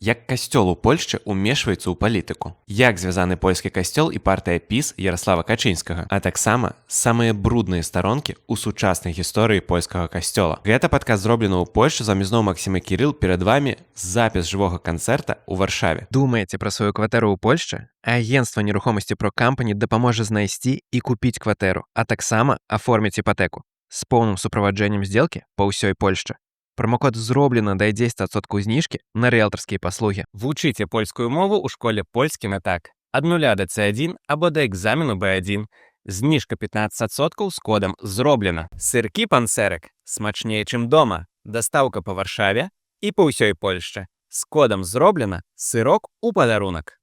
Як касцёл у Польшчы ўмешваецца ў палітыку. Як звязаны польскі касцёл і партыя ПіС Яраслава Качынскага, а таксама самыя брудныя старонкі ў сучаснай гісторыі польскага касцёла. Гэта падкаст зроблены ў Польшчы з вамі зноў Максім і Кірыл, перад вамі запіс жывога канцэрта ў Варшаве. Думаеце пра сваю кватэру ў Польшчы? Агенцтва нерухомасці Pro Company дапаможа знайсці і купіць кватэру, а таксама аформіць іпатэку з поўным суправаджэннем здзелкі па ўсёй Польшчы. Промокод «Зроблено» дае 10% зніжкі на рыэлтарскія паслугі. Вучыце польскую мову ў школе «Польскі на так». Ад 0 до C1 або да экзамену B1. Зніжка 15% з кодам «Зроблено». Сыркі панцэрак смачнее, чым дома. Дастаўка па Варшаве і па ўсёй Польшчы. З кодам «Зроблено» сырок у падарунак.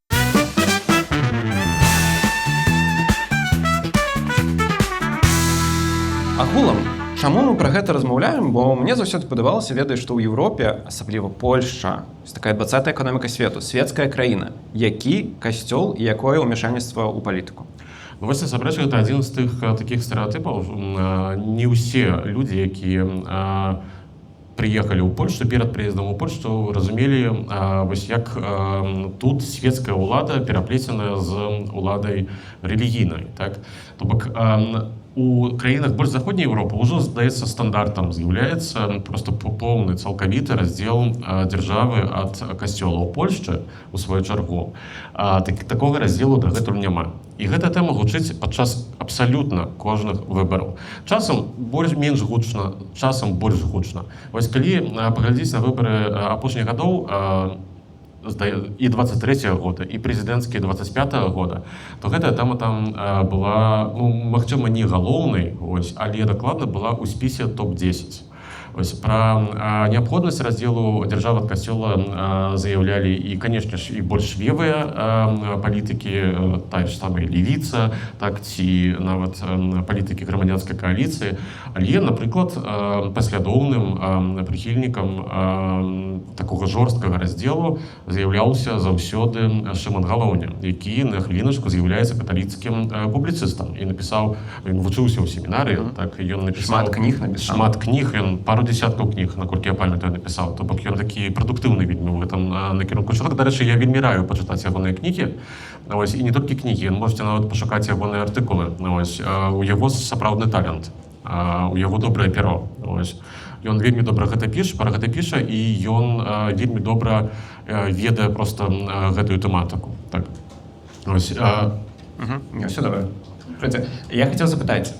Агулам, чаму мы пра гэта размаўляем? Бо мне заўсёды падавалася, ведаеш, што ў Еўропе, асабліва Польшча, такая 20-я эканоміка свету, светская краіна. Які касцёл і якое ўмяшальніцтва ў палітыку? Ну, вось, насамрэч, гэта адзін з тых такіх стэрэатыпаў. Не ўсе людзі, якія прыехалі ў Польшчу, перад прыездам у Польшчу, разумелі, вось як тут светская ўлада пераплеценая з уладай рэлігійнай. Так? То бок, у краінах больш заходняй Еўропы ўжо, здаецца, стандартам з'яўляецца проста поўны цалкавіты раздзел дзяржавы ад касцёла. У Польшчы, у сваю чаргу, такога раздзелу дагэтуль няма. І гэта тэма гучыць падчас абсалютна кожных выбараў. Часам менш гучна, часам больш гучна. Вось калі паглядзець на выбары апошніх гадоў, і 23-го года, і прэзідэнцкія 25-го года, то гэтая тэма там была, ну, магчыма, не галоўнай, але дакладна была ў спісе топ-10. Пра неабходнасць раздзелу дзяржавы ад касцёла заяўлялі і, канешне ж, і больш левыя палітыкі, тая ж самая левіца, так, ці нават палітыкі грамадзянскай кааліцыі. Але, напрыклад, паслядоўным прыхільнікам такога жорсткага раздзелу з'яўляўся заўсёды Шымон Галоўня, які на хвіліначку з'яўляецца каталіцкім публіцыстам і напісаў, ён вучыўся ў семінарыі, так, ён напісаў шмат кніг, ён пару десяткаў кніг, наколькі я памятаю, напісаў. То бок ён такі прадуктыўны вельмі ў гэтым накірунку. Дарэчы, я вельмі раю пачытаць ягоныя кнігі. І не толькі кнігі, можете нават пашукаць ягоныя артыкулы. У яго сапраўдны талент, у яго добрае перо. Ён вельмі добра пра гэта піша, і ён вельмі добра ведае проста гэтую тэматыку. Так. Все добра. Я хацеў запытаць,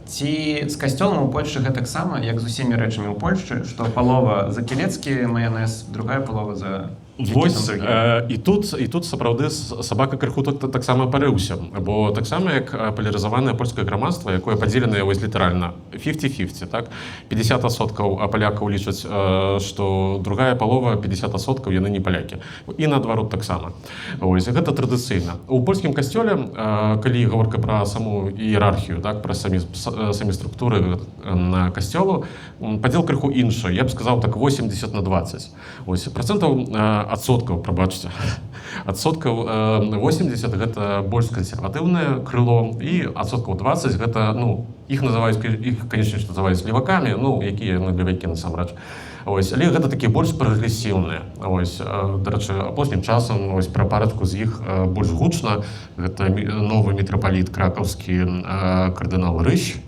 ці з касцёлам у Польшчы гэтаксама, як з усімі рэчамі ў Польшчы, што палова за кілецкі маянэз, другая палова за... Вось, і тут сапраўды сабака крыху таксама парыўся, бо таксама як палярызаванае польскае грамадства, якое падзеленае літаральна 50-50, так? 50% палякаў лічаць, што другая палова, 50% яны не палякі. І наадварот таксама. Гэта традыцыйна. У польскім касцёле, калі гаворка пра саму іерархію, так, пра самі структуры касцёлу, падзел крыху іншы. Я б сказаў так 80/20. Адсоткаў, прабачце. Адсоткаў 80 гэта больш кансерватыўнае крыло, і адсоткаў 20 гэта, ну, іх называюць, іх, канечне, называюць левакамі, ну, якія левакі насамрэч. Але гэта такія больш прагрэсіўныя. Дарэчы, апошнім часам пра парадку з іх больш гучна. Гэта новы мітрапаліт кракаўскі кардынал Рыщ,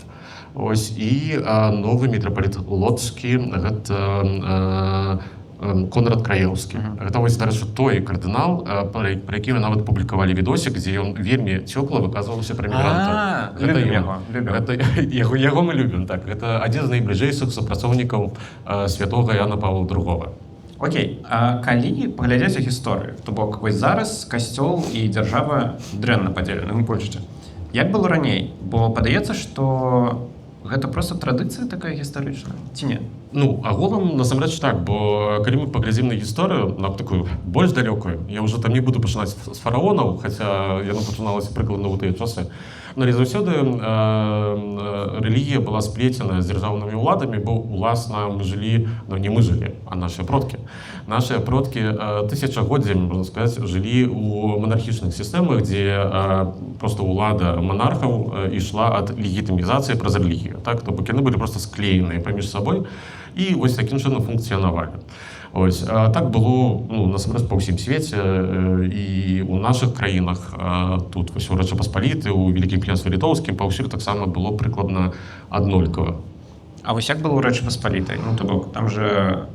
і новы мітрапаліт лодзкі, гэта Конрад Краеўскі. Гэта, дарэчы, той кардынал, пра які мы нават публікавалі відосік, дзе ён вельмі цёпла выказваўся пра мігранта. Яго мы любім, так. Гэта адзін з найбліжэйшых супрацоўнікаў святога Яна Павла II. Окей, а калі паглядзець у гісторыю, то бок, вось зараз касцёл і дзяржава дрэнна падзелены ў Польшчы. Як было раней? Бо падаецца, што гэта проста традыцыя такая гістарычная, ці не? Ну, агулам, насамрэч так, бо калі мы паглядзім на гісторыю, на такую больш далёкую, я ўжо там не буду пачынаць з фараонаў, хаця яно пачыналася прыкладна ў тыя часы, але заўсёды рэлігія была сплецена з дзяржаўнымі ўладамі, бо, уласна, мы жылі, ну, не мы жылі, а нашыя продкі. Нашыя продкі тысячагоддзямі, можна сказаць, жылі ў монархічных сістэмах, дзе проста ўлада манархаў ішла ад легітымізацыі праз рэлігію. Так? То бок яны былі проста склееныя паміж сабой, і вось такім чынам функцыянавалі. Ось так было насамрэч па ўсім свеце і у наших краінах тут вось у Рэчы Паспалітай, у Вялікім княстве Літоўскім паўсюль таксама было прыкладна аднолькава. А вось як было ў Рэчы Паспалітай? Ну, то бок, там же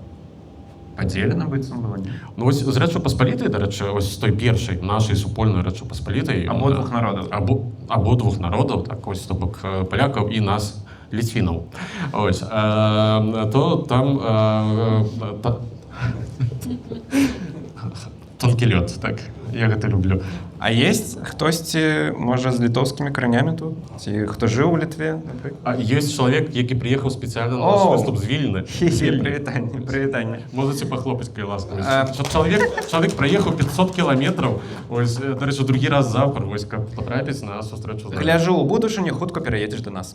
падзелена быццам было, не? Ну, вось з Рэчы Паспалітай, дарэчы, вось з той першай нашай супольнай Рэчы Паспалітай Абодвух народаў. Абодвух народаў, так, вось, то бок палякаў і нас, ліцвінаў. Ось, то там тонкі лёд, так, я гэта люблю. А есть хтосьці, можа, з літоўскімі каранямі тут? Ці хто жыў у Літве, напрыклад? Ёсць чалавек, які прыехаў спецыяльна на наш выступ з Вільны. Прывітанне, прывітанне. Можаце пахлопаць, калі ласка. Чалавек праехаў 500 кіламетраў, ось, дарэчы, другі раз запар, вось, каб патрапіць на сустрэчу. Гляжу, у будучыні хутка пераедзеш да нас.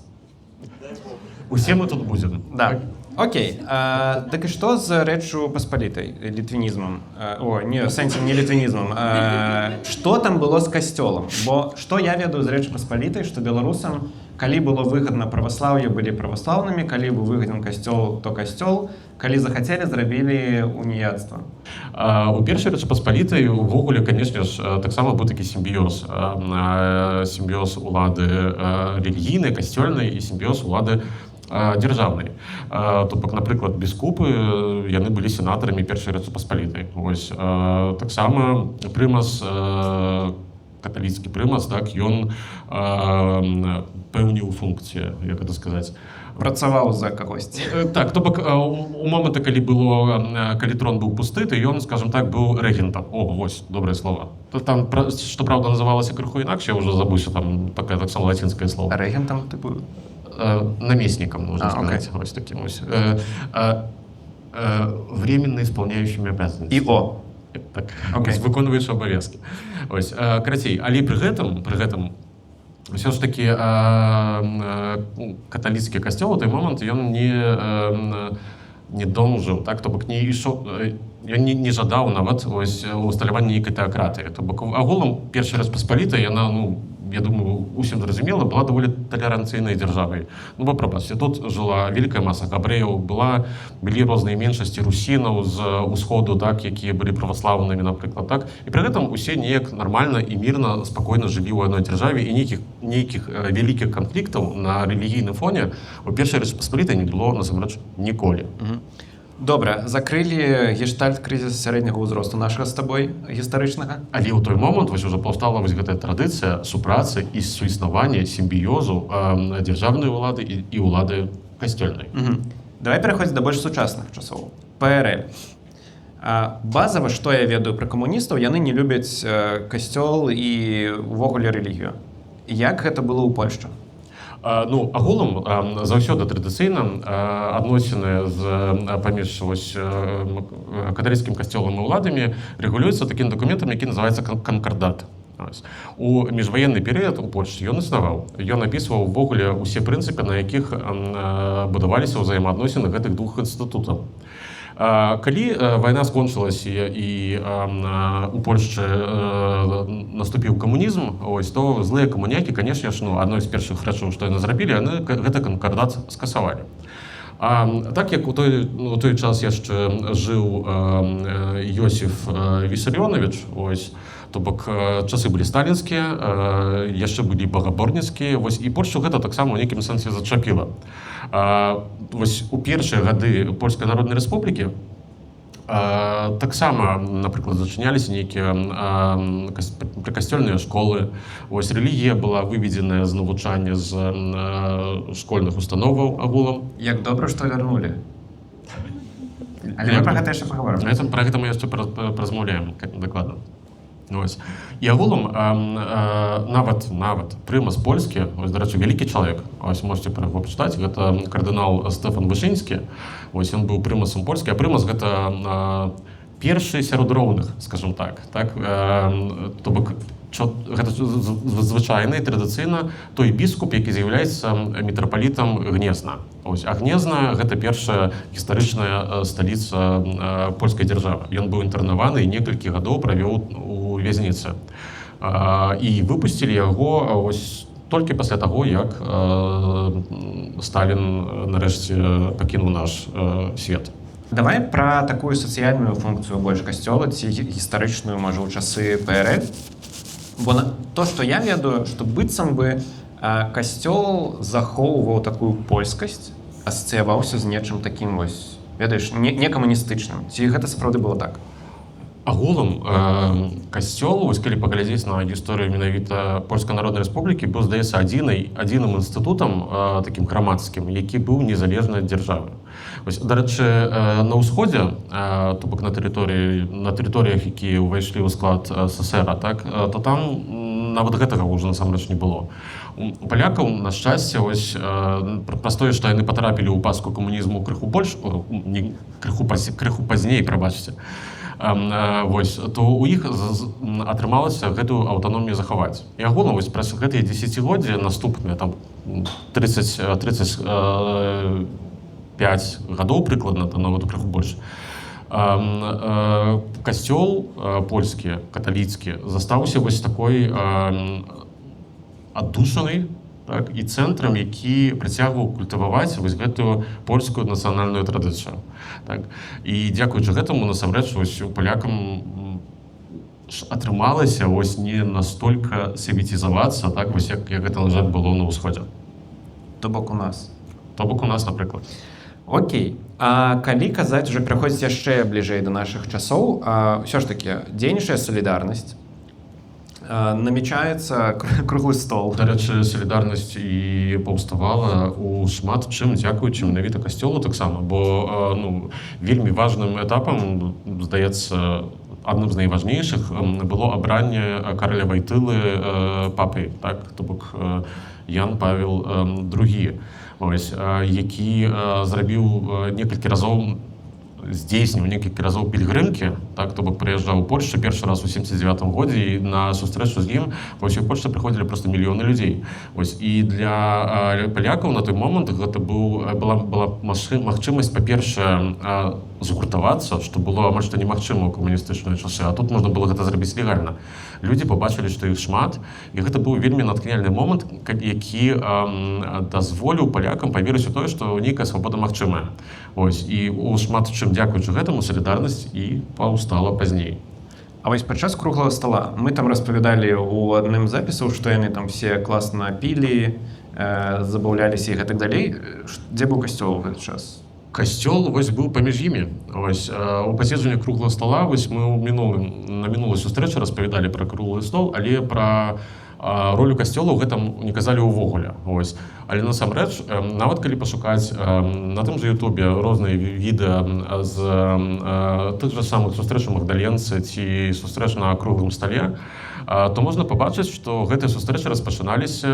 Усе мы тут будзем. Да. Окей. Так і што з Рэччу Паспалітай, літвінізмам? Не, в сэнсе не літвінізмам. Што там было з касцёлам? Бо што я ведаю з Рэччу Паспалітай, што беларусам, калі было выгадна праваслаўе, былі праваслаўнымі, калі быў выгадзен касцёл, то касцёл, калі захацелі, зрабілі уніяцтва. У першай Рэчы Паспалітай увогуле, канешне ж, таксама быў такі сімбіёз. Сімбіёз улады рэлігійнай, касцёльнай і сімбіёз улады дзяржаўнай. То бок, напрыклад, біскупы, яны былі сенатарамі першай Рэчы Паспалітай. Вось, таксама прымас, каталіцкі прымас, так, ён пэўніў функцію, як гэта сказаць. Працаваў за кагосьці. Так, то бок, у моманта, калі трон быў пусты, то ён, скажем так, быў рэгентам. О, вось, добрае слова. Там, што праўда, называлася крыху інакш, я ўжо забыўся, там таксама лацінскае слова. Рэгентам, тыпу? Наместником, можно сказать, ось таким ось. Временно исполняющими обязанности. ИО. Так, выконваючы абавязкі. Ось, карацей, але пры гэтым ўсё ж такі каталіцкі касцёл у той момант ён не донжыў, так, то бок не ішоў, ён не жадаў нават ось усталявання нейкай тэакратыі. То бок агулам першы раз Паспалітай, яна, я думаю, усім зразумела, была даволі талеранцыйнай дзяржавай. Ну, бо, прабачце, тут жыла вялікая маса габрэяў, былі розныя меншасці русінаў з усходу, так, якія былі праваслаўнымі, напрыклад, так. І пры гэтым усе неяк нармальна і мірна, спакойна жылі ў адной дзяржаве, і нейкіх вялікіх канфліктаў на рэлігійным фоне у першай Рэчы Паспалітай не было, насамрэч, ніколі. Добра, закрылі гештальт крызіс сярэдняга ўзросту нашага з табой гістарычнага. Але ў той момант вось ужо паўстала вось гэтая традыцыя супрацы і суіснавання сімбіёзу дзяржаўнай улады і улады касцёльнай. Давай пераходзіць да больш сучасных часоў. ПРЛ. Базава, што я ведаю пра камуністаў, яны не любяць касцёл і увогуле рэлігію. Як гэта было ў Польшчы? Ну, агулам заўсёды традыцыйна адносіны паміж каталіцкім касцёлам і ўладамі рэгулююцца такім дакументам, які называецца канкардат. У міжваенны перыяд у Польшчы ён існаваў. Ён апісваў увогуле ўсе прынцыпы, на якіх будаваліся ўзаемаадносіны гэтых двух інстытутаў. Калі вайна скончылася і у Польшчы наступіў камунізм, то злыя камунякі, канешне ж, адной з першых рэчаў, што яны зрабілі, яны гэты канкардат скасавалі. Так як у той час яшчэ жыў Йосіф Вісарыёнавіч, то бок часы былі сталінскія, яшчэ былі багаборніцкія, і Польшчу гэта таксама ў нейкім сэнсе зачапіла. У першыя гады Польскай Народнай Рэспублікі таксама, напрыклад, зачыняліся нейкія прыкасцёльныя школы. Рэлігія была выведзеная з навучання з школьных установаў агулам. Як добра, што вярнулі. Але мы пра гэта яшчэ паговорым. Пра гэта мы яшчэ паразмаўляем дакладна. І агулам нават прымас польскі, дарэчы, вялікі чалавек, можете пра яго пачытаць, гэта кардынал Стэфан Вышынскі, ён быў прымасам польскі, а прымас гэта першы сярод роўных, скажем так. То бок гэта звычайна і традыцыйна той біскуп, які з'яўляецца мітрапалітам Гнезна. А Гнезна — гэта першая гістарычная сталіца польскай дзяржавы. Ён быў інтэрнаваны і некалькі гадоў правёў у вязніцы. І выпусцілі яго толькі пасля таго, як Сталін нарэшце пакінуў наш свет. Давай пра такую сацыяльную функцыю больш касцёла ці гістарычную, можа, ў часы ПРЛ. Бо то, што я ведаю, што быццам бы касцёл захоўваў такую польскасць, асацыяваўся з нечым такім вось, ведаеш, не камуністычным. Ці гэта сапраўды было так? Агулам касцёл, вось калі паглядзець на гісторыю менавіта Польскай Народнай Рэспублікі, быў, здаецца, адзіным інстытутам такім грамадскім, які быў незалежны ад дзяржавы. Вось, дарэчы, на ўсходзе, то бок на тэрыторыях, якія ўвайшлі ў склад СССР, так, то там нават гэтага ўжо насамрэч не было. У палякаў, на шчасце, вось праз тое, што яны патрапілі ў паску камунізму крыху пазней, прабачце, вось, то ў іх атрымалася гэтую аўтаномію захаваць. І агулам вось праз гэтыя дзесяцігоддзі наступныя, там 35 гадоў прыкладна, там нават крыху больш, касцёл польскі, каталіцкі, застаўся вось такой аддушанай, так, і цэнтрам, які працягваў культываваць вось гэтую польскую нацыянальную традыцыю. Так. І дзякуючы гэтаму, насамрэч, вось у палякам атрымалася вось не настолькі савецізавацца, так, вось як гэта, на жаль, было на ўсходзе. То бок у нас. То бок у нас, напрыклад. Окей. А калі казаць, уже пераходзіць яшчэ бліжэй да нашых часоў, ўсё ж такі дзейнічае салідарнасць, намечаецца круглы стол. Дарэчы, салідарнасць і паўставала ў шмат чым дзякуючы менавіта касцёлу таксама, бо вельмі важным этапам, здаецца, адным з найважнейшых было абранне караля Вайтылы папай, так, то бок Ян Павел II, ось, які зрабіў некалькі разоў, здзейсніў некалькі разоў пільгрымкі, так, то бок прыязджаў у Польшчу першы раз у 79 годзе, і на сустрэчу з ім па ўсёй Польшчы прыходзілі проста мільёны людзей. Вось, і для палякаў на той момант гэта была магчымасць, па-першае, згуртавацца, што было амаль што немагчыма ў камуністычныя часы, а тут можна было гэта зрабіць легальна. Людзі пабачылі, што іх шмат, і гэта быў вельмі натхняльны момант, які дазволіў палякам паверыць у тое, што нейкая свабода магчымая. Ось, і у шмат чым дзякуючы гэтаму салідарнасць і паўстала пазней. А вось падчас круглага стола мы там распавядалі ў адным з запісаў, што яны там все класна пілі, забаўляліся і гэтак далей. Дзе быў касцёл у гэты час? Касцёл вось быў паміж імі. Ось, у паседжанні круглага стола вось мы на мінулай сустрэчы распавядалі пра круглы стол, але пра ролю касцёла ў гэтым не казалі ўвогуле. Ось. Але насамрэч, нават калі пашукаць на тым жа Ютубе розныя відэа з тых жа самых сустрэч у Магдаленцы ці сустрэч на круглым стале, то можна пабачыць, што гэтыя сустрэчы распачыналіся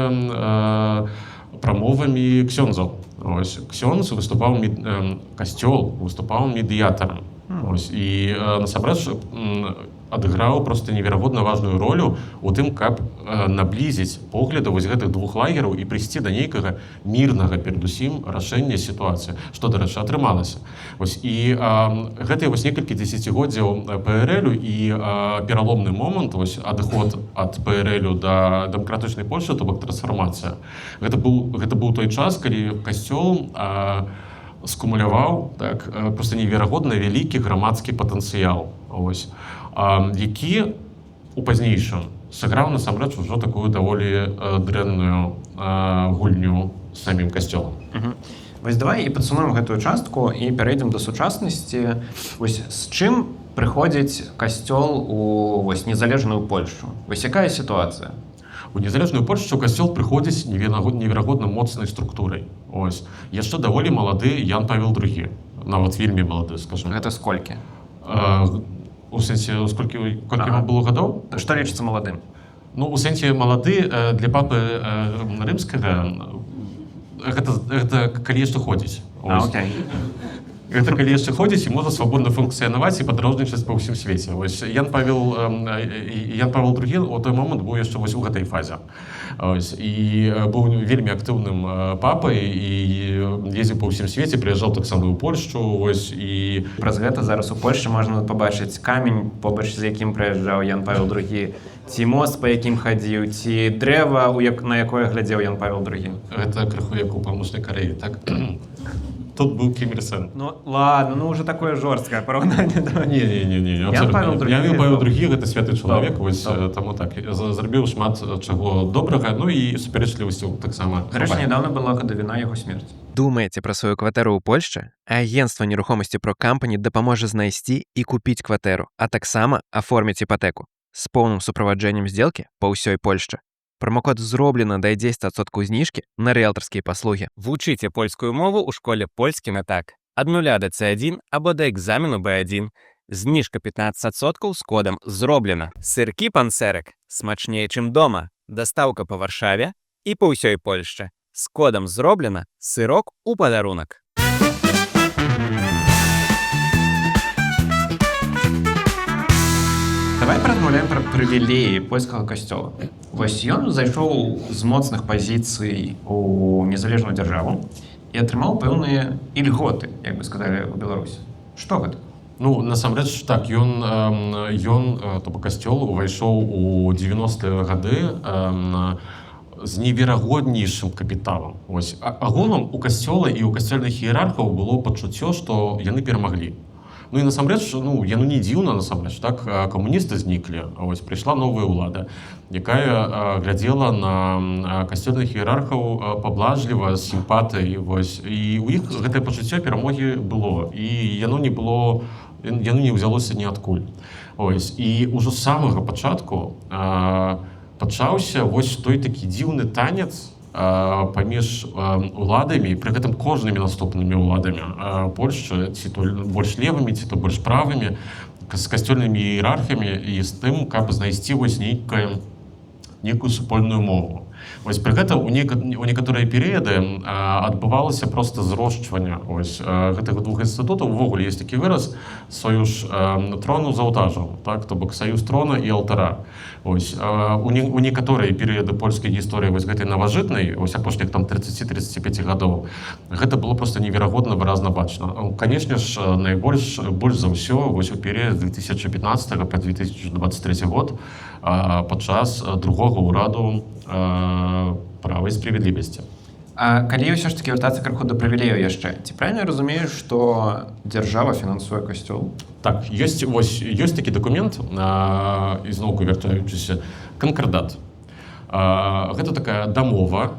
прамовамі ксёндзаў. Ось, ксёндз выступаў, касцёл выступаў медыятарам. Ось, і насамрэч адыграў проста неверагодна важную ролю у тым, каб наблізіць погляды вось гэтых двух лагераў і прыйсці да нейкага мірнага, перадусім, рашэння сітуацыі, што, дарэчы, атрымалася. Вось, і гэтыя вось некалькі дзесяцігоддзяў ПРЛ і пераломны момант, вось, адыход ад ПРЛ да дэмакратычнай Польшчы, то бок трансфармацыя. Гэта быў той час, калі касцёл скумуляваў, так, проста неверагодна вялікі грамадскі патэнцыял, ось, які у пазнейшым сыграў насамрэч ужо такую даволі дрэнную гульню з самім касцёлам. Вось давай і падсумуем гэтую частку і перайдзем да сучаснасці. Вось з чым прыходзіць касцёл у вось незалежную Польшчу? Вось якая сітуацыя? У незалежную Польшчу касцёл прыходзіць неверагодна моцнай структурай. Ось, яшчэ даволі малады Ян Павел II, нават вельмі малады, скажем. Гэта сколькі? У сэнсе, колькі вам было гадоў? Што лічыцца маладым? Ну, у сэнсе малады для папы рымскага гэта калі яшчэ ходзіць. Окей. Гэта калі яшчэ ходзіць і можа свабодна функцыянаваць і падарожнічаць па ўсім свеце. Вось Ян Павел II у той момант быў яшчэ вось у гэтай фазе. Ось, і быў вельмі актыўным папай і ездзіў па ўсім свеце, прыязджаў таксама ў Польшчу. Вось, і праз гэта зараз у Польшчы можна пабачыць камень, побач з якім прыязджаў Ян Павел II, ці мост, па якім хадзіў, ці дрэва, на якое глядзеў Ян Павел II. Гэта крыху як у Паўночнай Карэі, так? Тут был Ким Ир Сен. Ну, ладно, ну уже такое жорсткае параўнанне. Не, Павел Другі. Я Павел Другі, гэта святы чалавек, Добра, вось добра. таму так, зрабіў шмат чаго добрага, ну і супярэчлівасцю таксама. Гарэча, недавно была гадавіна яго смерці. Думаеце пра сваю кватэру ў Польшчы? Агенцтва нерухомасці Pro Company дапаможа знайсці і купіць кватэру, а таксама аформіць іпатэку з поўным суправаджэннем здзелкі па ўсёй Польшчы. Промокод «Зроблена» дае 10% зніжкі на рыэлтарскія паслугі. Вучыце польскую мову ў школе польскім і так. Ад 0 до C1 або да экзамену B1. Зніжка 15% з кодам «Зроблена». Сыркі пансерык смачнее, чым дома. Дастаўка па Варшаве і па ўсёй Польшчы. З кодам «Зроблена» сырок у падарунак. Давай паразмаўляем пра прывілеі польскага касцёла. Вось ён зайшоў з моцных пазіцый у незалежную дзяржаву і атрымаў пэўныя ільготы, як бы сказалі ў Беларусі. Што гэта? Ну, насамрэч, так, ён, то бок касцёл увайшоў у 90-е гады з неверагоднейшым капіталам. Вось, агулам у касцёла і ў касцёльных іерархаў было пачуццё, што яны перамаглі. Ну і насамрэч, яно не дзіўна, насамрэч, так, камуністы зніклі, вось, прыйшла новая ўлада, якая глядзела на касцёльных іерархаў паблажліва, з сімпатыяй, вось, і ў іх гэтае пачуццё перамогі было, і яно не ўзялося ніадкуль. Вось, і ўжо з самага пачатку пачаўся вось той такі дзіўны танец паміж уладамі, пры гэтым кожнымі наступнымі уладамі Польшчы, ці то больш левымі, ці то больш правымі, з касцёльнымі іерархамі і з тым, каб знайсці вось нейкую супольную мову. Вось пры гэта у некаторыя перыяды адбывалася проста зрошчванне гэтых двух інстытутаў. Увогуле ёсць такі выраз «союз трону з алтажам», так, то бок саюз трона і алтара. Вось, у некаторыя перыяды польскай гісторыі вось гэтай наважытнай, вось апошніх там 30-35 гадоў, гэта было проста неверагодна выразна бачна. Канешне ж, больш за ўсё вось у перыяд з 2015 па 2023 год падчас другога ўраду права і справядлівасці. А калі ўсё ж такі вяртацца крыху да прывілеяў яшчэ, ці правільна я разумею, што дзяржава фінансуе касцёл? Так, ёсць такі дакумент, ізноўку вяртаючыся, канкардат. Гэта такая дамова,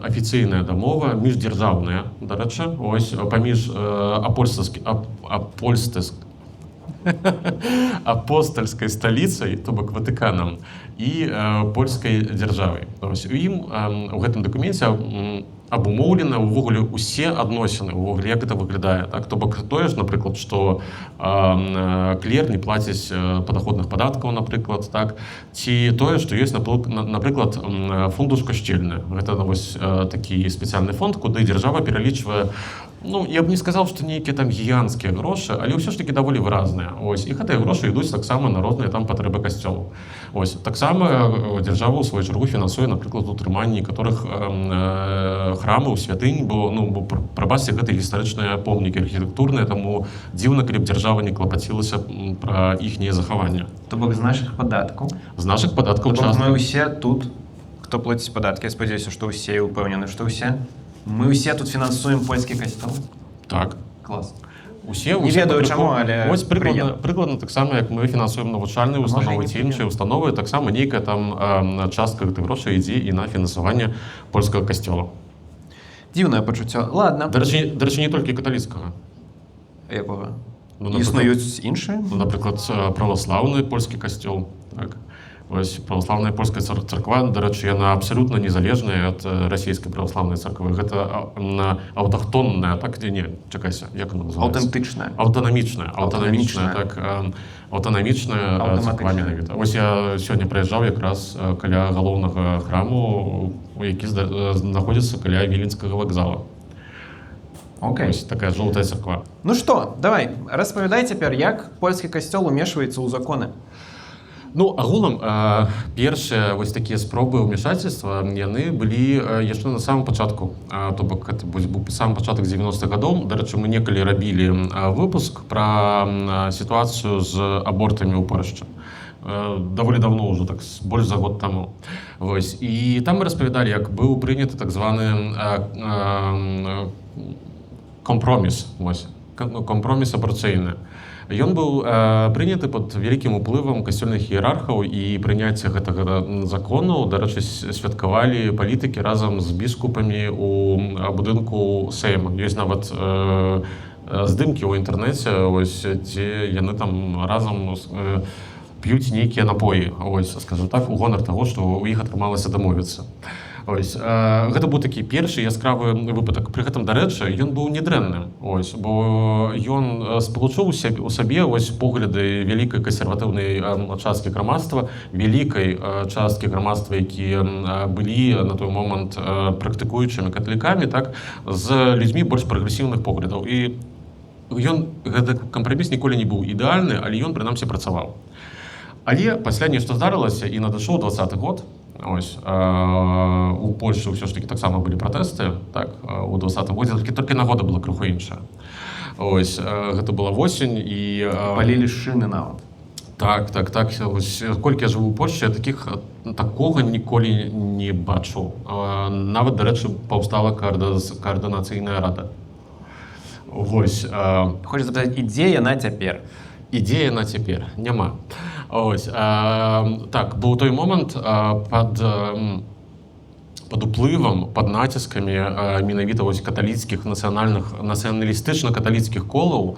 афіцыйная дамова, міждзяржаўная, дарэчы, паміж апостальскай сталіцай, то бок Ватыканам, і польскай дзяржавай. У ім у гэтым дакуменце абумоўлена ўвогуле ўсе адносіны, ўвогуле як гэта выглядае. Так? То бок тое ж, напрыклад, што клер не плаціць падаходных падаткаў, напрыклад, так? Ці тое, што ёсць, напрыклад, фондус касцельны. Гэта такі спецыяльны фонд, куды дзяржава пералічвае, я б не сказаў, што нейкія там гіганцкія грошы, але ўсё ж такі даволі выразныя. І гэтыя грошы ідуць таксама на розныя там патрэбы касцёлаў. Таксама дзяржава ў сваю чаргу фінансуе, напрыклад, утрыманне некаторых храмаў, святынь, бо прабачце, гэта гістарычныя помнікі архітэктурныя, таму дзіўна, калі б дзяржава не клапацілася пра іхняе захаванне. То бок з нашых падаткаў? З нашых падаткаў часта. часта. Мы ўсе тут, хто плаціць падаткі, я спадзяюся, што ўсе ўпэўнены, што ўсе? Мы ўсе тут фінансуем польскі касцёл? Так. Клас. Не ведаю чаму, але вось прыкладна таксама, як мы фінансуем навучальныя установы ці іншыя установы, таксама нейкая там частка гэтых грошай ідзе і на фінансаванне польскага касцёла. Дзіўнае пачуццё. Ладна. Дарэчы, не толькі каталіцкага. Якога? Існуюць іншыя? Напрыклад, праваслаўны польскі касцёл. Так. Вось праваслаўная польская царква, дарэчы, яна абсалютна незалежная ад расійскай праваслаўнай царквы. Гэта аўтахтонная, так, чакайся, як она называецца? Аўтэнтычная. Аўтанамічная, так, аўтанамічная царква менавіта. Вось я сёння прыязджаў якраз каля галоўнага храму, які знаходзіцца каля Віленскага вакзала. Вось такая жоўтая царква. Ну што, давай, распавядай цяпер, як польскі касцёл умешваецца ў законы? Агулам, першыя вось такія спробы ўмешательства, яны былі яшчэ на самым пачатку. То бок, гэта быў самы пачатак 90-х гадоў. Дарэчы, мы некалі рабілі выпуск пра сітуацыю з абортамі ў Польшчы. Даволі давно ўжо, так, больш за год таму. І там мы распавядалі, як быў прыняты так званы компроміс, компроміс абарцыйны. Ён быў прыняты пад вялікім уплывам касцёльных іерархаў, і прыняцце гэтага закону, дарэчы, святкавалі палітыкі разам з біскупамі ў будынку Сейма. Ёсць нават здымкі ў інтэрнэце, дзе яны там разам п'юць нейкія напоі, скажем так, у гонар таго, што ў іх атрымалася дамовіцца. Гэта быў такі першы яскравы выпадак. Пры гэтым, дарэчы, ён быў недрэнным, бо ён спалучыў у сабе погляды вялікай кансерватыўнай часткі грамадства, вялікай часткі грамадства, якія былі на той момант практыкуючымі каталікамі, так, з людзьмі больш прагрэсіўных поглядаў. І гэты кампраміс ніколі не быў ідэальны, але ён прынамсі працаваў. Але пасля нешта здарылася, і надышоў 20-й год. У Польшы ўсё ж такі таксама былі пратэсты, так, у 20-м годзе, толькі нагода была крыху іншая. Гэта была восень, і палілі шыны нават. Так. Колькі я жыву ў Польшчы, я такога ніколі не бачу. Нават, дарэчы, паўстала каардынацыйная рада. Хочаш запытаць, ідзе яна цяпер? Ідзе яна цяпер? Няма. Так, бо ў той момант пад уплывам, пад націскамі менавіта каталіцкіх, нацыяналістычна-каталіцкіх колаў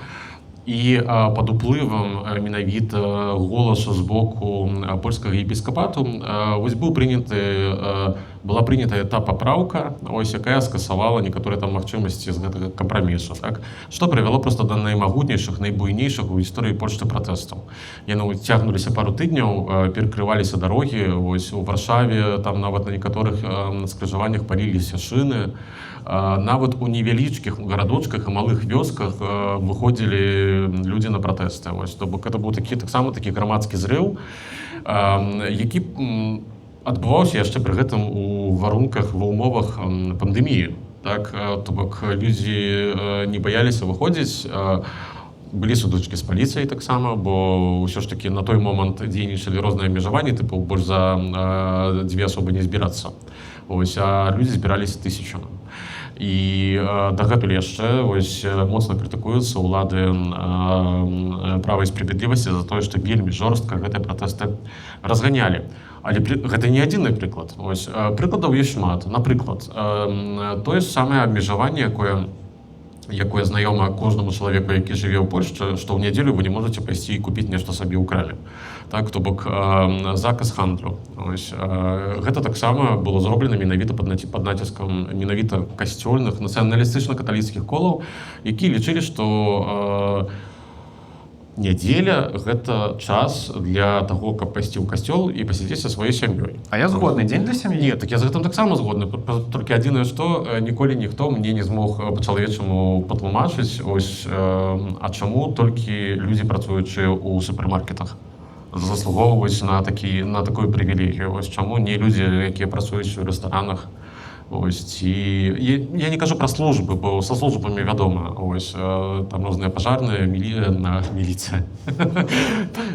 і пад уплывам менавіта голасу з боку польскага епіскапату была прынята та папраўка, якая скасавала некаторыя там магчымасці з гэтага кампрамісу, так, што прывяло проста да наймагутнейшых, найбуйнейшых у гісторыі Польшчы пратэстаў. Яны цягнуліся пару тыдняў, перакрываліся дарогі, у Варшаве там нават на некаторых скрыжаваннях паліліся шыны. Нават у невялічкіх гарадочках і малых вёсках выходзілі людзі на пратэсты. То бок гэта быў таксама такі грамадскі зрыў, які адбываўся яшчэ пры гэтым у варунках, ва ўмовах пандэміі. То бок людзі не баяліся выходзіць, былі сутычкі з паліцыяй таксама, бо ўсё ж такі на той момант дзейнічалі розныя абмежаванні, больш за 2 асобы не збірацца. А людзі збіраліся тысячамі. І дагэтуль яшчэ моцна крытыкуюцца ўлады права і справядлівасці за тое, што вельмі жорстка гэтыя пратэсты разганялі. Але гэта не адзіны прыклад. Прыкладаў ёсць шмат. Напрыклад, тое ж самае абмежаванне, якое знаёма кожнаму чалавеку, які жыве ў Польшчы, што ў нядзелю вы не можаце пайсці і купіць нешта сабе ў краме. То бок заказ гандлю. Гэта таксама было зроблена менавіта пад націскам менавіта касцёльных, нацыяналістычна-каталіцкіх колаў, які лічылі, што нядзеля — гэта час для таго, каб пайсці ў касцёл і пасядзець са сваёй сям'ёй. А я згодны, дзень для сям'і. Не, так я з гэтым таксама згодны. Толькі адзінае, што ніколі ніхто мне не змог па-чалавечаму патлумачыць, а чаму толькі людзі, працуючы ў супермаркетах, заслугоўваюць на такую прывілегію. Чаму не людзі, якія працуюць у рэстаранах? Я не кажу пра службы, бо са службамі вядома. Там розныя пажарныя, міліцыя,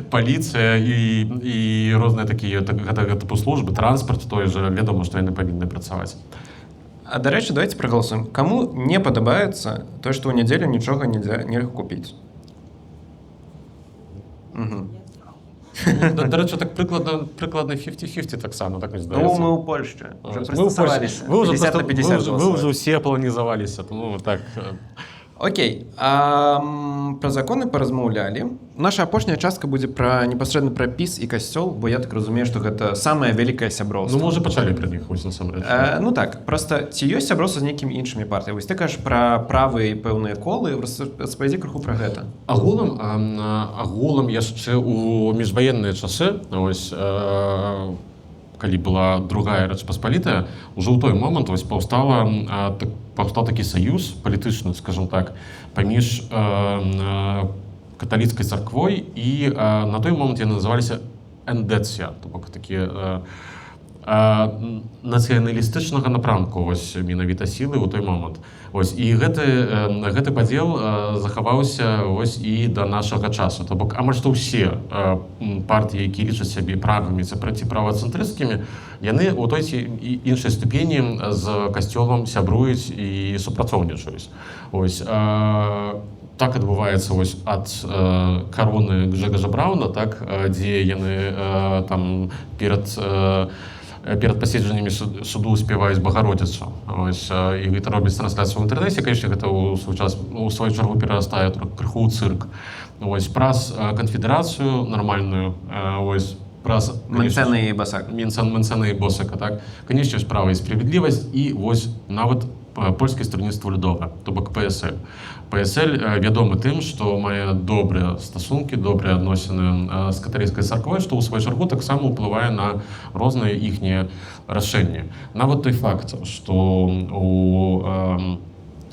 паліцыя і розныя такія тыпу службы, транспарт той жа, вядома, што яны павінны працаваць. А, дарэчы, давайте прагаласуем. Каму не падабаецца тое, што ў нядзелю нічога нельга купіць? Дарэчы, так прыкладна 50-50 таксама, так не здаецца. Мы ў Польшчы. Уже прыстасаваліся. 50 на 50 вы ўжо ўсе планізаваліся. Окей. Пра законы паразмаўлялі. Наша апошняя частка будзе непасрэдна пра ПіС і касцёл, бо я так разумею, што гэта самае вялікае сяброўства. Мы ўжо пачалі пра них, насамрэч. Так, проста ці ёсць сяброўства з нейкімі іншымі партыямі? Ты кажаш пра правыя і пэўныя колы, распавядзі крыху пра гэта. Агулам яшчэ ў міжваенныя часы, калі была другая Рэч Паспалітая, ужо ў той момант паўстаў такі саюз палітычны, скажем так, паміж каталіцкай царквой і на той момант яны называліся эндэцыя, то бок такія нацыяналістычнага напрамку вось менавіта сілы ў той момант. Вось, і гэты падзел захаваўся вось і да нашага часу. То бок амаль што ўсе партыі, якія лічаць сябе правымі ці правацэнтрысцкімі, яны ў той ці іншай ступені з касцёлам сябруюць і супрацоўнічаюць. Ось, так адбываецца вось ад кароны Гжегожа Брауна, так, дзе яны там перад паседжаннямі суду спяваюць Багародзіцу. Ось, і гэта робіць трансляцыю ў інтэрнэце, конечно, гэта ў сваю чаргу перарастае крыху ў цырк. Ось, праз канфедэрацыю нармальную, ось, праз Менцэна і Босака. Менцэна і Босака, так. Конечно, справа і справядлівасць, і вось нават польскае студніцтва людовае, то бок ПСЛ. ПСЛ вядомы тым, што мае добрыя стасункі, добрыя адносіны з каталіцкай царквой, што ў сваю чаргу таксама ўплывае на розныя іхнія рашэнні. Нават той факт, што у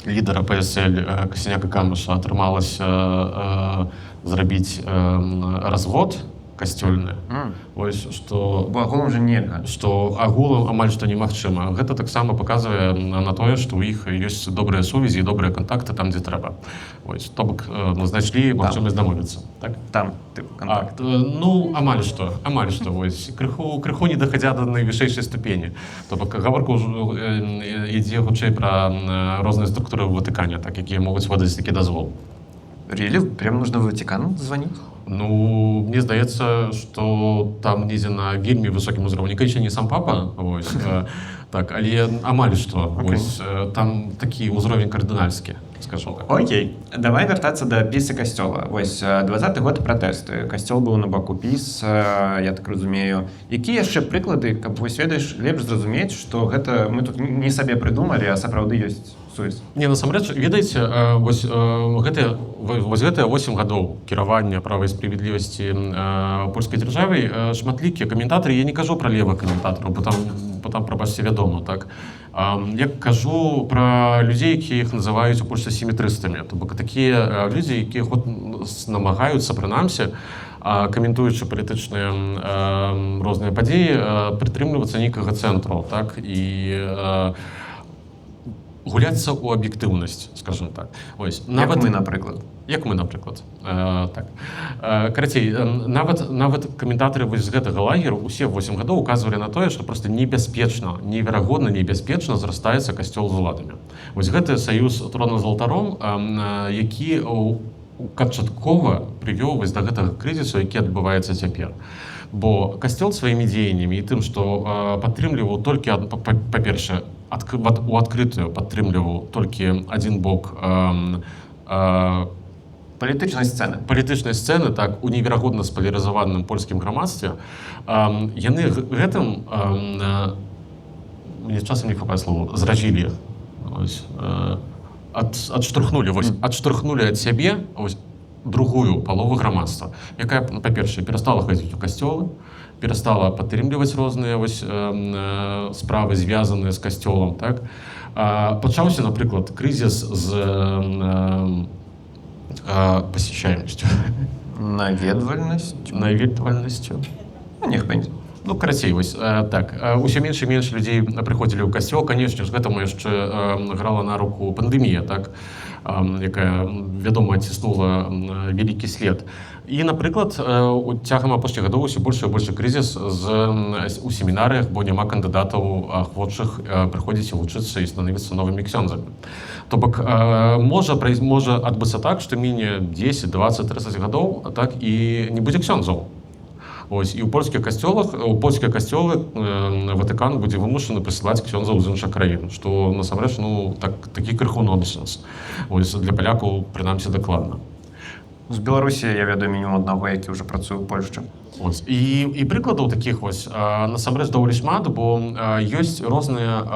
лідара ПСЛ Касяняка Камыша атрымалася зрабіць развод касцёльны. Вось, што... Бо агулам жа нельга. Што агулам амаль што немагчыма. Гэта таксама паказвае на тое, што ў іх ёсць добрыя сувязі і добрыя кантакты там, дзе трэба. Вось, то бок знайшлі магчымасць дамовіцца. Так? Там, тыпу, кантакт. Ну, амаль што. Вось, крыху не дахадзя да найвышэйшай ступені. То бок гаворка ўжо ідзе хутчэй пра розныя структуры ў Ватыкане, так, якія могуць выдаць такі дазвол. Really? Прям нужно в Ватикан звонить? Ну, мне здаецца, што там недзе на вельмі высокім узроўні. Конечно, не сам папа, вось, так, але амаль што. Вось, там такі ўзровень кардынальскі, скажу так. Окей. Давай вяртацца да піса касцёла. Вось, 20-й год пратэсты. Касцёл быў на баку піс, я так разумею. Якія яшчэ прыклады, каб вось ведаеш, лепш зразумець, што гэта мы тут не сабе прыдумалі, а сапраўды ёсць сувязь? Не, насамрэч, ведаеце, вось гэтыя 8 гадоў кіравання правай справядлівасці польскай дзяржавай шматлікія каментатары, я не кажу пра левых каментатараў, бо там прабачце вядома, так. Я кажу пра людзей, якіх называюць у Польшчы сіметрыстамі. То бок такія людзі, якія намагаюцца, прынамсі, каментуючы палітычныя розныя падзеі, прытрымлівацца нейкага цэнтру, так, і гуляцца ў аб'ектыўнасць, скажем так. Ось, нават мы, напрыклад. Як мы, напрыклад. Так. Карацей, нават каментатары вось з гэтага лагеру ўсе 8 гадоў указвалі на тое, што проста небяспечна, неверагодна небяспечна зрастаецца касцёл з уладамі. Вось гэты саюз трона з алтаром, які канчаткова прывёў вось да гэтага крызісу, які адбываецца цяпер. Бо касцёл сваімі дзеяннямі і тым, што падтрымліваў толькі, па-першае, у адкрытую падтрымліваў толькі адзін бок палітычнай сцэны, так, у неверагодна спалярызаваным польскім грамадстве, яны гэтым, мне часам не хапае слова, зражілі, адштурхнулі ад сябе другую палову грамадства, якая, па-першае, перастала хадзіць у касцёлы, перастала падтрымліваць розныя справы, звязаныя з касцёлам, так. Пачаўся, напрыклад, крызіс з пасящаемасцю. Наведвальнасцю. Нех пойдзе. Ну, карацей, вось, так, усё менш і менш людзей прыходзілі ў касцёл, канешне ж, гэтаму яшчэ грала на руку пандэмія, так, якая, вядома, ціснула вялікі след. І, напрыклад, цягам апошніх гадоў усё большы і большы крызіс у семінарыях, бо няма кандыдатаў ахвочых прыходзіць і вучыцца і становіцца новымі ксёндзамі. То бок, можа адбыцца так, што міне 10, 20, 30 гадоў, так, і не будзе ксёндзаў. Ось, і ў польскіх касцёлы Ватыкан будзе вымушаны прысылаць ксёндзаў з іншых краін, што, насамрэч, такі крыху нонсенс. Ось, для палякаў, прынамсі, дакладна. З Беларусі я ведаю мінімум аднаго, які ўжо працуе ў Польшчы. Ось, і прыкладаў такіх насамрэч даволі шмат, бо ёсць розныя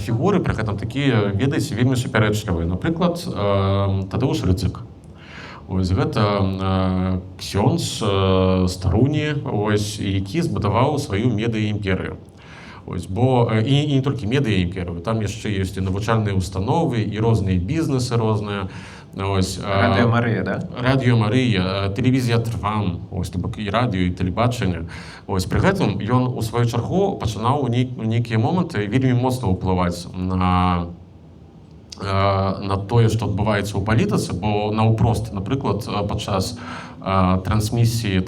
фігуры, пры гэтым такія, ведаеце, вельмі супярэчлівыя. Напрыклад, Тадеуш Рыцык. Ось, гэта ксёндз старуні, які збудаваў сваю медыа-імперыю. Бо і не толькі медыа-імперыю, там яшчэ ёсць і навучальныя установы, і розныя бізнесы розныя. Ось, Радіо Марія, да? Радіо Марія, тэлевізія Трван, ось, то бок і радіо, і тэлебачанне. Ось, пры гэтым ён у сваю чаргу пачынаў у нейкія моманты вельмі моцна ўплываць на тое, што адбываецца ў палітыцы, бо наўпрост, напрыклад, падчас трансляцыі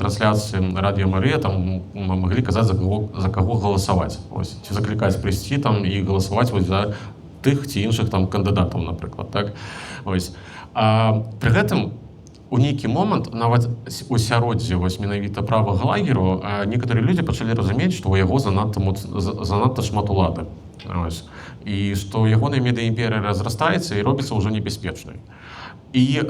Радіо Марія там маглі казаць, за каго галасаваць. Ось, ці заклікаць прыйсці там і галасаваць вось за тых ці іншых там кандыдатаў, напрыклад, так? Ось. Пры гэтым у нейкі момант нават у сяроддзі вось менавіта правага лагеру некаторыя людзі пачалі разумець, што ў яго занадта шмат улады. Ось. І што ягоная медыаімперыя разрастаецца і робіцца ўжо небяспечнай. І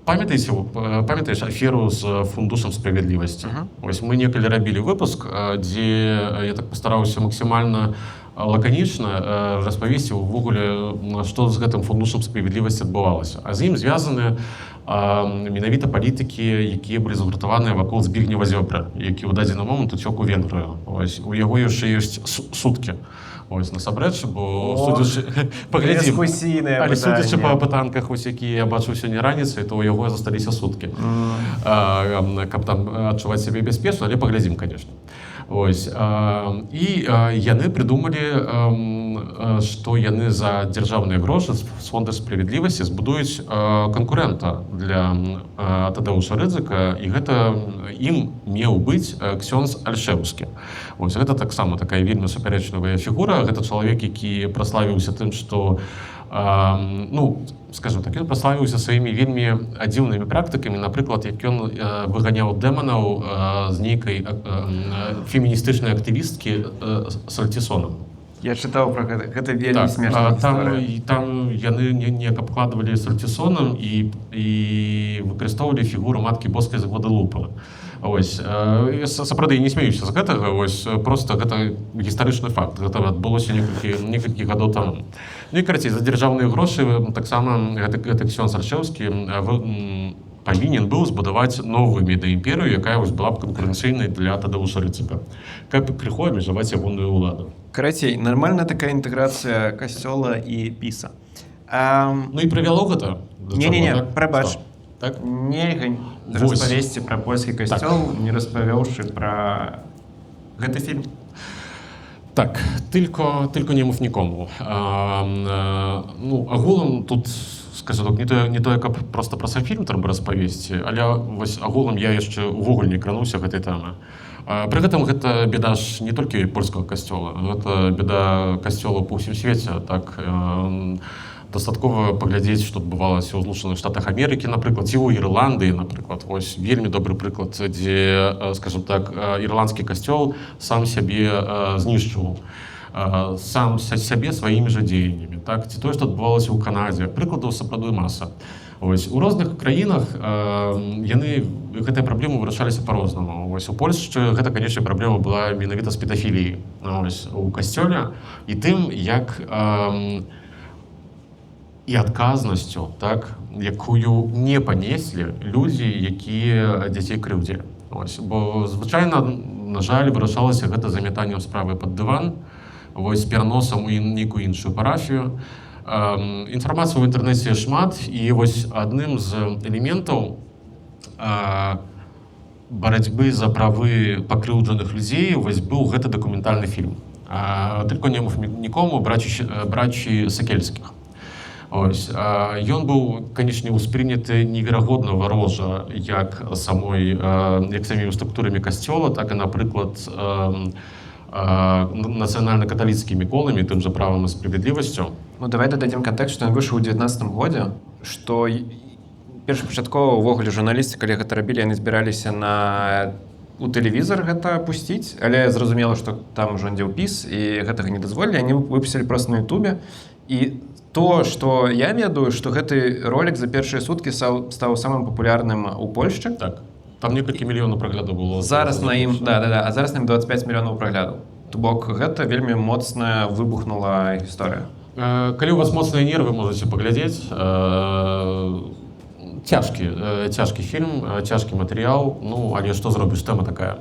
памятаеш аферу з фундусам справядлівасці? Ось мы некалі рабілі выпуск, дзе я так пастараўся максімальна лаканічна распавесці ўвогуле, што з гэтым фундусам справядлівасці адбывалася. А з ім звязаны менавіта палітыкі, якія былі згуртаваныя вакол Збігнева Зёбра, які ў дадзены момант уцёк у Венгрыю. Ось, у яго яшчэ ёсць суткі. Ось, насамрэч, бо судзячы... Паглядзім. Але судзячы па пытанках, ось, якія я бачыў сёння раніцай, то ў яго засталіся суткі. Каб там адчуваць сябе бяспечна, але паглядзім, канешне. Ось, і яны прыдумалі, што яны за дзяржаўныя грошы з фонда справядлівасці збудуюць канкурэнта для Тадэуша Рыдзіка, і гэта ім меў быць Ксёндз Альшеўскі. Ось, гэта таксама такая вельмі супярэчлівая фігура, гэта чалавек, які праславіўся тым, што скажем так, ён праславіўся сваімі вельмі дзіўнымі практыкамі. Напрыклад, як ён выганяў дэманаў з нейкай феміністычнай актывісткі Сальцісонам. Я чытаў пра гэта. Гэта вельмі смешная гісторыя. Там яны неяк абкладвалі Сальцісонам і выкарыстоўвалі фігуру маткі Боскай з Гвадалупы. Ось, сапраўды, я не смеюся з гэтага, ось, просто гэта гістарычны факт. Гэта адбылося некалькі гадоў таму. Ну і, карацей, за дзяржаўныя грошы таксама гэты Ксёндз Альшеўскі павінен быў збудаваць новую медыаімперыю, якая вось была б канкурэнцыйнай для Тадэуша Рыдзіка, каб крыху абмежаваць ягоную ўладу. Карацей, нармальная такая інтэграцыя касцёла і піса. Ну і прывяло гэта? Не, прабач. Так? Нельга распавесці пра польскі касцёл, не распавёўшы пра гэты фільм. Так, tylko nie mów nikomu. Агулам тут, скажу так, не то, каб проста пра сам фільм трэба распавесці, але вось агулам я яшчэ ўвогуле не крануўся гэтай тэмы. Пры гэтым гэта беда ж не толькі польскага касцёла, гэта беда касцёла па ўсім свеце. Так, дастаткова паглядзець, што адбывалася ў Злучаных Штатах Амерыкі, напрыклад, ці ў Ірландыі, напрыклад. Вось вельмі добры прыклад, дзе, скажем так, ірландскі касцёл сам сябе знішчыў, сам сябе сваімі жа дзеяннямі. Так? Ці тое, што адбывалася ў Канадзе. Прыкладаў сапраўды маса. Ось, у розных краінах гэтыя праблемы вырашаліся па-рознаму. Ось, у Польшчы гэта, канечне, праблема была менавіта з педафіліяй у касцёле і тым, як і адказнасцю, так, якую не панеслі людзі, якія дзяцей крыўдзілі. Бо звычайна, на жаль, вырашалася гэта замятаннем справы пад дыван, вось, пераносам у нейкую іншую парафію. Інфармацыі ў інтэрнэце шмат, і вось адным з элементаў барацьбы за правы пакрыўджаных людзей вось быў гэты дакументальны фільм. «Tylko nie mów nikomu» браці Сакельскіх. Ось, ён быў, канечне, успрыняты неверагодна варожа як самімі структурамі касцёла, так і, напрыклад, нацыянальна-каталіцкімі коламі, тым жа правам і справядлівасцю. Ну, давай дададзім кантэкст, што ён выйшаў у 19 годзе, што першапачаткова ўвогуле журналісты, калі гэта рабілі, яны збіраліся у тэлевізор гэта пусціць, але зразумела, што там ужо ідзе ўпіс, і гэтага не дазволілі, яны выпусцілі проста на Ютубе. І то, што я ведаю, што гэты ролик за першыя суткі стаў самым папулярным у Польшчы. Так. Там некалькі мільёнаў праглядаў было. Зараз на ім, а зараз на ім 25 мільёнаў праглядаў. То бок гэта вельмі моцна выбухнула гісторыя. Калі у вас моцныя нервы, можаце паглядзець. Цяжкі фільм, цяжкі матэрыял, ну, але што зробіш, тэма такая.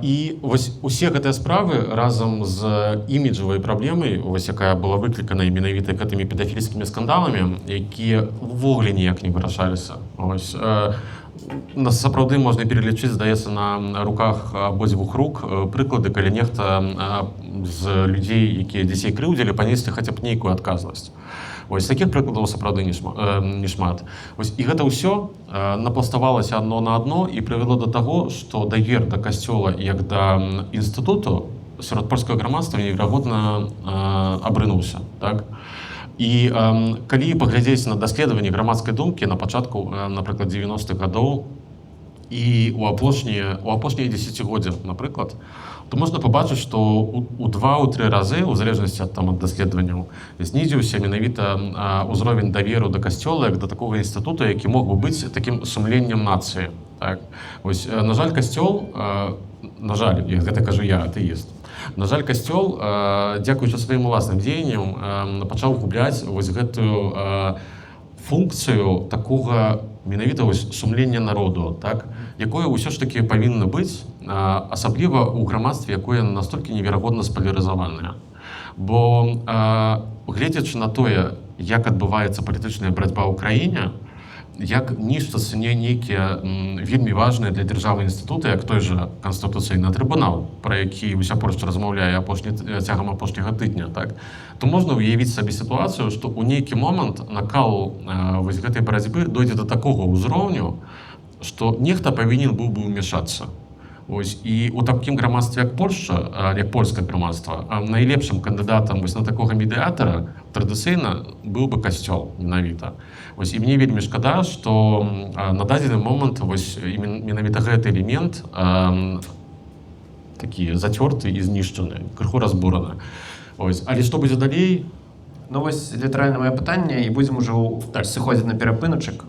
І вось усе гэтыя справы разам з іміджавай праблемай, вось якая была выклікана менавіта гэтымі педафільскімі скандаламі, якія ўвогуле ніяк не вырашаліся. Вось, сапраўды можна пералічыць, здаецца, на руках абодвух рук прыклады, калі нехта з людзей, якія дзяцей крыўдзілі, панесці хаця б нейкую адказнасць. Вось такіх прыкладаў сапраўды не шмат. Вось, і гэта ўсё напластавалася адно на адно і прывяло да таго, што давер да касцёла як да інстытуту сярод польскага грамадства неверагодна абрынуўся. Так? І калі паглядзець на даследаванні грамадскай думкі на пачатку, напрыклад, 90-х гадоў і у апошнія дзесяцігоддзя, напрыклад, то можна пабачыць, што у 2-3 разы, у залежнасці ад даследаванняў, знізіўся менавіта ўзровень даверу да касцёла як да такога інстытута, які мог бы быць такім сумленнем нацыі. Так? Вось, на жаль, касцёл, на жаль, як гэта кажу я, атэіст, на жаль, касцёл, дзякуючы сваім уласным дзеянням, пачаў губляць вось гэтую функцыю такога менавіта сумлення народу, так? Якое ўсё ж такі павінна быць, асабліва ў грамадстве, якое настолькі неверагодна спалярызаванае. Бо гледзячы на тое, як адбываецца палітычная барацьба ў краіне, як нішчацца нейкія вельмі важныя для дзяржавы інстытуты, як той жа Канстытуцыйны трыбунал, пра які ўся Польшча размаўляе цягам апошняга тыдня, так? То можна ўявіць сабе сітуацыю, што ў нейкі момант накал вось гэтай барацьбы дойдзе да такога ўзроўню, што нехта павінен быў бы ўмяшацца. Ось, і у такім грамадстве, як Польшча, як польскае грамадства, найлепшым кандыдатам вось на такога медыятара традыцыйна быў бы касцёл менавіта. Ось, і мне вельмі шкада, што на дадзены момант вось, менавіта гэты элемент такі зацёрты і знішчаны, крыху разбураны. Ось, але што будзе далей? Ну вось літаральна маё пытанне, і будзем ужо сыходзіць на перапыначак.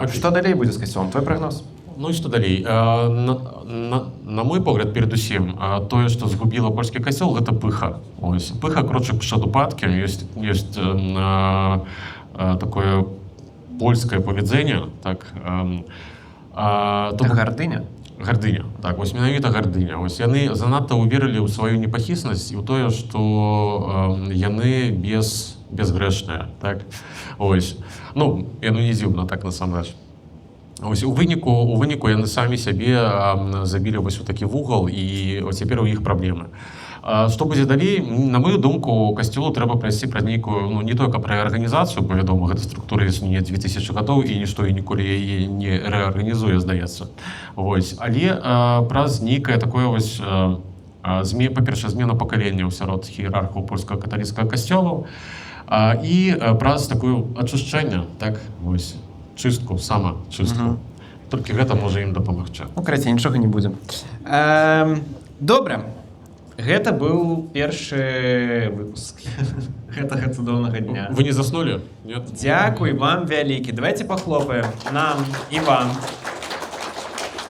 Што далей будзе з касцёлам? Твой прагноз? Ну і што далей? На мой погляд, перадусім, тое, што згубіла польскі касцёл, гэта пыха. Ось, пыха крочык перад упадкам, ёсць такое польскае павядзенне, так? Гардыня? Гардыня, так, вось менавіта гардыня. Вось яны занадта ўверылі ў сваю непахіснасць і ў тое, што яны безгрэшныя, так? Ось, ну, яно не дзіўна, так, насамрэч. Ось, у выніку яны самі сябе забілі вось у такі вугал, і цяпер у іх праблемы. Што будзе далей? На мою думку, касцёлу трэба прайсці праз нейкую, ну, не толькі пра рэарганізацыю, бо, вядома, гэта структура існуе 2000 гадоў, і нішто і ніколі яе не рэарганізуе, здаецца. Вось. Але праз нейкае такое вось, па-першае, змена пакаленняў сярод іерархаў польскага каталіцкага касцёла, і праз такое ачышчэнне, так, вось, чыстку, самачыстку. Толькі гэта можа ім дапамагчы. Ну, карацей, нічога не будзем. Добра. Гэта быў першы выпуск гэтага цудоўнага дня. Вы не заснулі? Нет? Дзякуй вам вялікі. Давайте пахлопаем нам і вам.